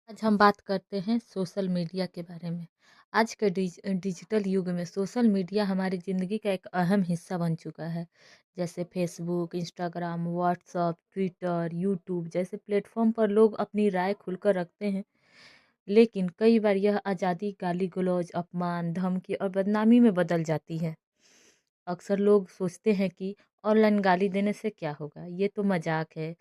आज हम बात करते हैं सोशल मीडिया के बारे में। आज के डिजिटल युग में सोशल मीडिया हमारी ज़िंदगी का एक अहम हिस्सा बन चुका है। जैसे Facebook, Instagram, WhatsApp, Twitter, YouTube जैसे प्लेटफॉर्म पर लोग अपनी राय खुलकर रखते हैं। लेकिन कई बार यह आज़ादी गाली-गलौज, अपमान, धमकी और बदनामी में बदल जाती है। अक्सर लोग सोचते हैं कि ऑनलाइन गाली देने से क्या होगा, ये तो मजाक है,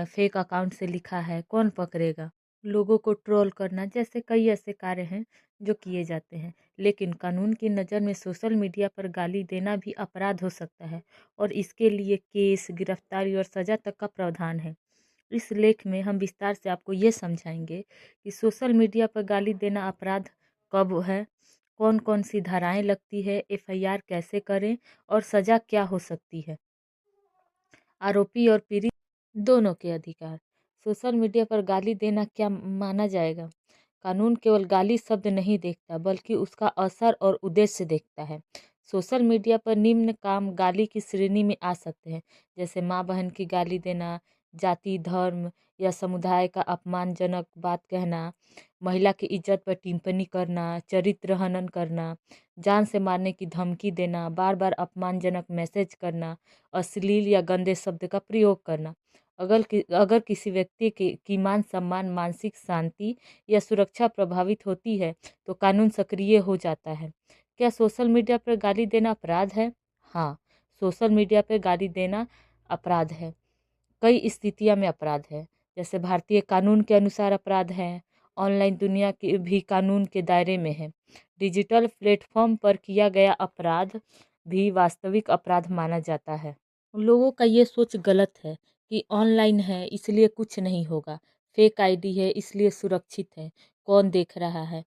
फेक अकाउंट से लिखा है, कौन पकड़ेगा। लोगों को ट्रोल करना जैसे कई ऐसे कार्य हैं जो किए जाते हैं। लेकिन कानून की नज़र में सोशल मीडिया पर गाली देना भी अपराध हो सकता है और इसके लिए केस, गिरफ्तारी और सज़ा तक का प्रावधान है। इस लेख में हम विस्तार से आपको ये समझाएंगे कि सोशल मीडिया पर गाली देना अपराध कब है, कौन-कौन सी धाराएँ लगती है, एफआईआर कैसे करें और सज़ा क्या हो सकती है। आरोपी और पीड़ित दोनों के अधिकार। सोशल मीडिया पर गाली देना क्या माना जाएगा? कानून केवल गाली शब्द नहीं देखता बल्कि उसका असर और उद्देश्य देखता है। सोशल मीडिया पर निम्न काम गाली की श्रेणी में आ सकते हैं, जैसे माँ बहन की गाली देना, जाति, धर्म या समुदाय का अपमानजनक बात कहना, महिला की इज्जत पर टिप्पणी करना, चरित्र हनन करना, जान से मारने की धमकी देना, बार बार अपमानजनक मैसेज करना, अश्लील या गंदे शब्द का प्रयोग करना। अगर किसी व्यक्ति की मान सम्मान, मानसिक शांति या सुरक्षा प्रभावित होती है तो कानून सक्रिय हो जाता है। क्या सोशल मीडिया पर गाली देना अपराध है? हाँ, सोशल मीडिया पर गाली देना अपराध है। कई स्थितियां में अपराध है, जैसे भारतीय कानून के अनुसार अपराध है, ऑनलाइन दुनिया के भी कानून के दायरे में है। डिजिटल प्लेटफॉर्म पर किया गया अपराध भी वास्तविक अपराध माना जाता है। लोगों का ये सोच गलत है कि ऑनलाइन है इसलिए कुछ नहीं होगा, फेक आईडी है इसलिए सुरक्षित है, कौन देख रहा है।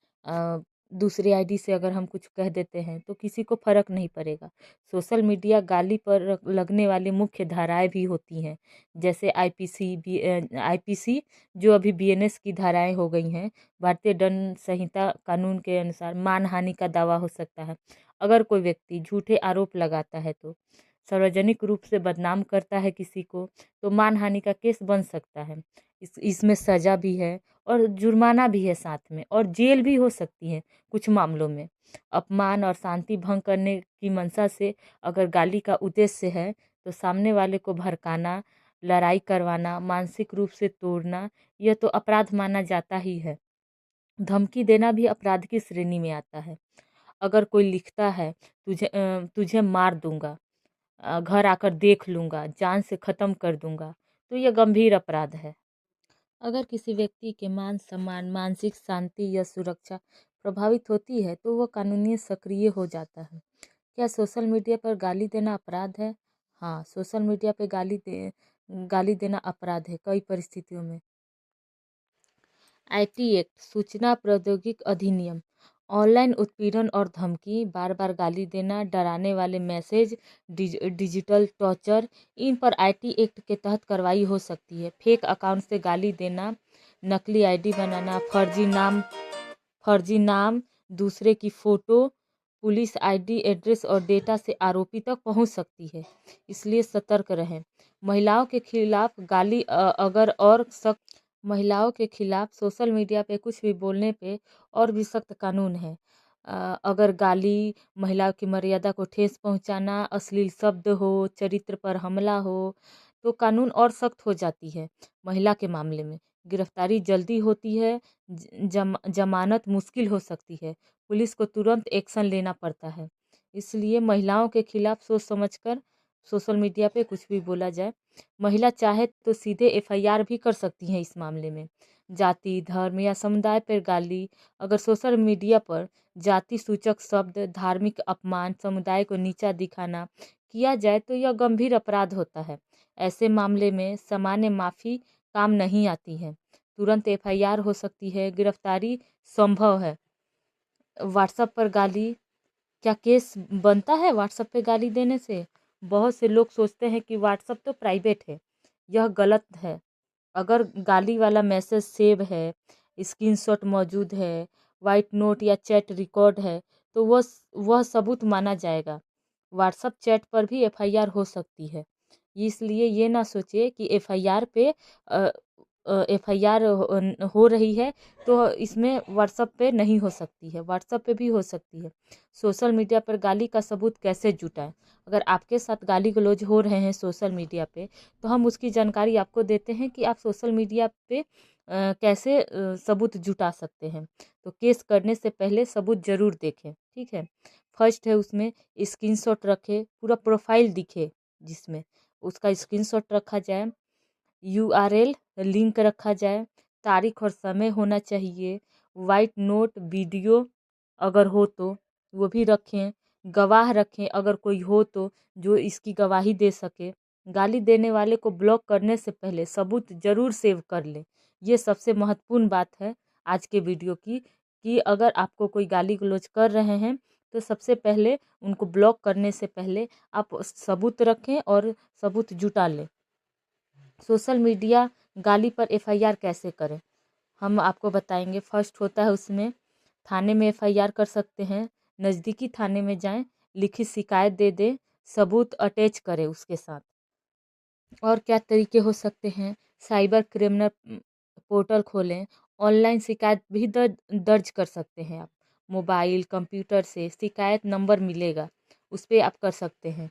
दूसरी आईडी से अगर हम कुछ कह देते हैं तो किसी को फर्क नहीं पड़ेगा। सोशल मीडिया गाली पर लगने वाली मुख्य धाराएं भी होती हैं, जैसे आईपीसी जो अभी बीएनएस की धाराएं हो गई हैं। भारतीय दंड संहिता कानून के अनुसार मानहानि का दावा हो सकता है। अगर कोई व्यक्ति झूठे आरोप लगाता है तो सार्वजनिक रूप से बदनाम करता है किसी को, तो मानहानि का केस बन सकता है। इसमें सज़ा भी है और जुर्माना भी है साथ में, और जेल भी हो सकती है कुछ मामलों में। अपमान और शांति भंग करने की मंशा से अगर गाली का उद्देश्य है तो सामने वाले को भड़काना, लड़ाई करवाना, मानसिक रूप से तोड़ना, यह तो अपराध माना जाता ही है। धमकी देना भी अपराध की श्रेणी में आता है। अगर कोई लिखता है तुझे मार दूंगा, घर आकर देख लूँगा, जान से ख़त्म कर दूँगा, तो यह गंभीर अपराध है। अगर किसी व्यक्ति के मान सम्मान, मानसिक शांति या सुरक्षा प्रभावित होती है तो वह कानूनी सक्रिय हो जाता है। क्या सोशल मीडिया पर गाली देना अपराध है? हाँ, सोशल मीडिया पे गाली देना अपराध है कई परिस्थितियों में। आईटी एक्ट, सूचना प्रौद्योगिकी अधिनियम, ऑनलाइन उत्पीड़न और धमकी, बार बार गाली देना, डराने वाले मैसेज, डिजिटल टॉर्चर, इन पर आईटी एक्ट के तहत कार्रवाई हो सकती है। फेक अकाउंट से गाली देना, नकली आईडी बनाना, फर्जी नाम, दूसरे की फ़ोटो, पुलिस आईडी, एड्रेस और डेटा से आरोपी तक पहुंच सकती है, इसलिए सतर्क रहें। महिलाओं के खिलाफ गाली अगर और सख्त महिलाओं के खिलाफ सोशल मीडिया पे कुछ भी बोलने पे और भी सख्त कानून है। अगर गाली, महिलाओं की मर्यादा को ठेस पहुंचाना, अश्लील शब्द हो, चरित्र पर हमला हो, तो कानून और सख्त हो जाती है। महिला के मामले में गिरफ्तारी जल्दी होती है, जमानत मुश्किल हो सकती है, पुलिस को तुरंत एक्शन लेना पड़ता है। इसलिए महिलाओं के खिलाफ सोच समझकर सोशल मीडिया पे कुछ भी बोला जाए। महिला चाहे तो सीधे एफआईआर भी कर सकती हैं इस मामले में। जाति, धर्म या समुदाय पर गाली, अगर सोशल मीडिया पर जाति सूचक शब्द, धार्मिक अपमान, समुदाय को नीचा दिखाना किया जाए तो यह गंभीर अपराध होता है। ऐसे मामले में सामान्य माफ़ी काम नहीं आती है, तुरंत एफआईआर हो सकती है, गिरफ्तारी संभव है। व्हाट्सएप पर गाली, क्या केस बनता है व्हाट्सएप पे गाली देने से? बहुत से लोग सोचते हैं कि व्हाट्सएप तो प्राइवेट है, यह गलत है। अगर गाली वाला मैसेज सेव है, स्क्रीनशॉट मौजूद है, वाइट नोट या चैट रिकॉर्ड है, तो वह सबूत माना जाएगा। व्हाट्सएप चैट पर भी एफआईआर हो सकती है। इसलिए ये ना सोचिए कि एफआईआर पे एफआईआर हो रही है तो इसमें व्हाट्सएप पे नहीं हो सकती है, व्हाट्सएप पे भी हो सकती है। सोशल मीडिया पर गाली का सबूत कैसे जुटाएं? अगर आपके साथ गाली गलौज हो रहे हैं सोशल मीडिया पे, तो हम उसकी जानकारी आपको देते हैं कि आप सोशल मीडिया पे कैसे सबूत जुटा सकते हैं। तो केस करने से पहले सबूत ज़रूर देखें, ठीक है। फर्स्ट है उसमें स्क्रीनशॉट रखें, पूरा प्रोफाइल दिखे जिसमें उसका स्क्रीनशॉट रखा जाए, यूआरएल लिंक रखा जाए, तारीख और समय होना चाहिए, वाइट नोट वीडियो अगर हो तो वो भी रखें, गवाह रखें अगर कोई हो तो जो इसकी गवाही दे सके। गाली देने वाले को ब्लॉक करने से पहले सबूत ज़रूर सेव कर लें। ये सबसे महत्वपूर्ण बात है आज के वीडियो की, कि अगर आपको कोई गाली गलौज कर रहे हैं तो सबसे पहले उनको ब्लॉक करने से पहले आप सबूत रखें और सबूत जुटा लें। सोशल मीडिया गाली पर एफआईआर कैसे करें, हम आपको बताएंगे। फर्स्ट होता है उसमें थाने में एफआईआर कर सकते हैं, नज़दीकी थाने में जाएं, लिखित शिकायत दे दें, सबूत अटैच करें उसके साथ। और क्या तरीके हो सकते हैं, साइबर क्रिमिनल पोर्टल खोलें, ऑनलाइन शिकायत भी दर्ज कर सकते हैं आप। मोबाइल कंप्यूटर से शिकायत नंबर मिलेगा, उस पर आप कर सकते हैं।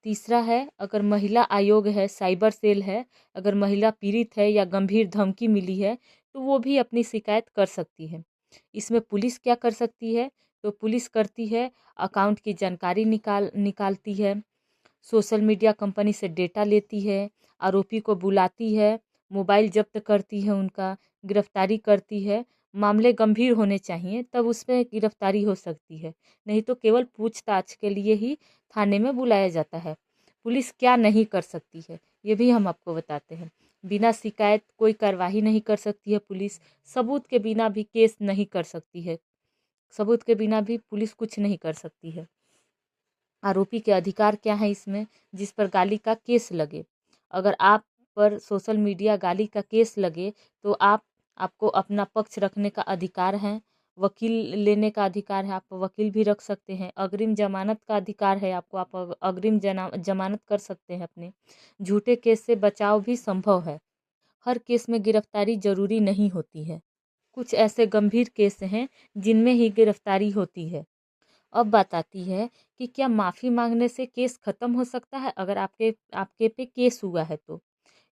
तीसरा है, अगर महिला आयोग है, साइबर सेल है, अगर महिला पीड़ित है या गंभीर धमकी मिली है तो वो भी अपनी शिकायत कर सकती है। इसमें पुलिस क्या कर सकती है, तो पुलिस करती है अकाउंट की जानकारी निकालती है, सोशल मीडिया कंपनी से डेटा लेती है, आरोपी को बुलाती है, मोबाइल जब्त करती है, उनका गिरफ्तारी करती है। मामले गंभीर होने चाहिए तब उसमें गिरफ्तारी हो सकती है, नहीं तो केवल पूछताछ के लिए ही थाने में बुलाया जाता है। पुलिस क्या नहीं कर सकती है ये भी हम आपको बताते हैं। बिना शिकायत कोई कार्रवाई नहीं कर सकती है पुलिस, सबूत के बिना भी केस नहीं कर सकती है, सबूत के बिना भी पुलिस कुछ नहीं कर सकती है। आरोपी के अधिकार क्या है इसमें, जिस पर गाली का केस लगे, अगर आप पर सोशल मीडिया गाली का केस लगे तो आपको अपना पक्ष रखने का अधिकार है, वकील लेने का अधिकार है, आप वकील भी रख सकते हैं, अग्रिम जमानत का अधिकार है आपको, आप अग्रिम जमानत कर सकते हैं अपने। झूठे केस से बचाव भी संभव है, हर केस में गिरफ्तारी जरूरी नहीं होती है, कुछ ऐसे गंभीर केस हैं जिनमें ही गिरफ्तारी होती है। अब बात आती है कि क्या माफ़ी मांगने से केस ख़त्म हो सकता है, अगर आपके आपके पे केस हुआ है तो।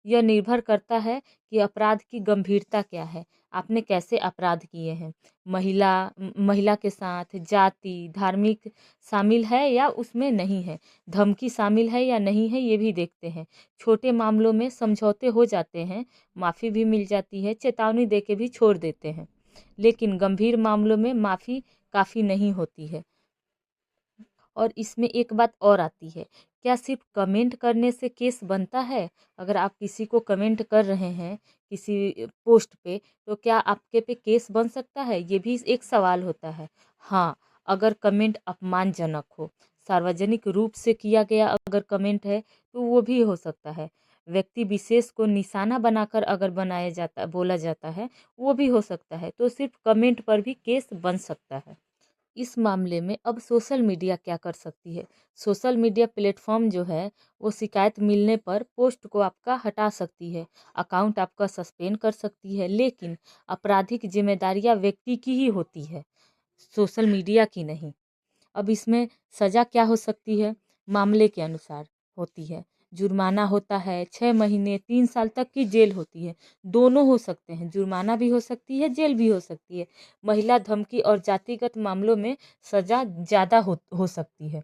यह निर्भर करता है कि अपराध की गंभीरता क्या है, आपने कैसे अपराध किए हैं, महिला के साथ जाति धार्मिक शामिल है या उसमें नहीं है, धमकी शामिल है या नहीं है, ये भी देखते हैं। छोटे मामलों में समझौते हो जाते हैं, माफ़ी भी मिल जाती है, चेतावनी दे के भी छोड़ देते हैं, लेकिन गंभीर मामलों में माफ़ी काफ़ी नहीं होती है। और इसमें एक बात और आती है, क्या सिर्फ कमेंट करने से केस बनता है, अगर आप किसी को कमेंट कर रहे हैं किसी पोस्ट पे तो क्या आपके पे केस बन सकता है, ये भी एक सवाल होता है। हाँ, अगर कमेंट अपमानजनक हो, सार्वजनिक रूप से किया गया अगर कमेंट है तो वो भी हो सकता है। व्यक्ति विशेष को निशाना बनाकर अगर बनाया जाता बोला जाता है वो भी हो सकता है, तो सिर्फ कमेंट पर भी केस बन सकता है। इस मामले में अब सोशल मीडिया क्या कर सकती है, सोशल मीडिया प्लेटफॉर्म जो है वो शिकायत मिलने पर पोस्ट को आपका हटा सकती है, अकाउंट आपका सस्पेंड कर सकती है, लेकिन आपराधिक जिम्मेदारियां व्यक्ति की ही होती है, सोशल मीडिया की नहीं। अब इसमें सज़ा क्या हो सकती है, मामले के अनुसार होती है। जुर्माना होता है, 6 महीने 3 साल तक की जेल होती है, दोनों हो सकते हैं, जुर्माना भी हो सकती है, जेल भी हो सकती है। महिला धमकी और जातिगत मामलों में सज़ा ज़्यादा हो सकती है।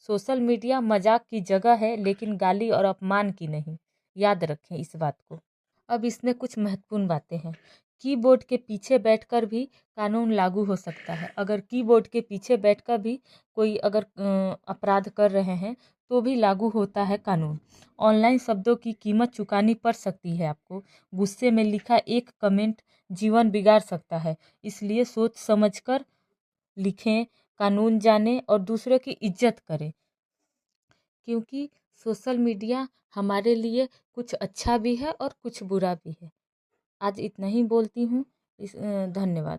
सोशल मीडिया मजाक की जगह है, लेकिन गाली और अपमान की नहीं, याद रखें इस बात को। अब इसमें कुछ महत्वपूर्ण बातें हैं। कीबोर्ड के पीछे बैठकर भी कानून लागू हो सकता है, अगर कीबोर्ड के पीछे बैठकर भी कोई अगर अपराध कर रहे हैं तो भी लागू होता है कानून। ऑनलाइन शब्दों की कीमत चुकानी पड़ सकती है आपको, गुस्से में लिखा एक कमेंट जीवन बिगाड़ सकता है, इसलिए सोच समझकर लिखें, कानून जानें और दूसरों की इज्जत करें, क्योंकि सोशल मीडिया हमारे लिए कुछ अच्छा भी है और कुछ बुरा भी है। आज इतना ही बोलती हूँ। धन्यवाद।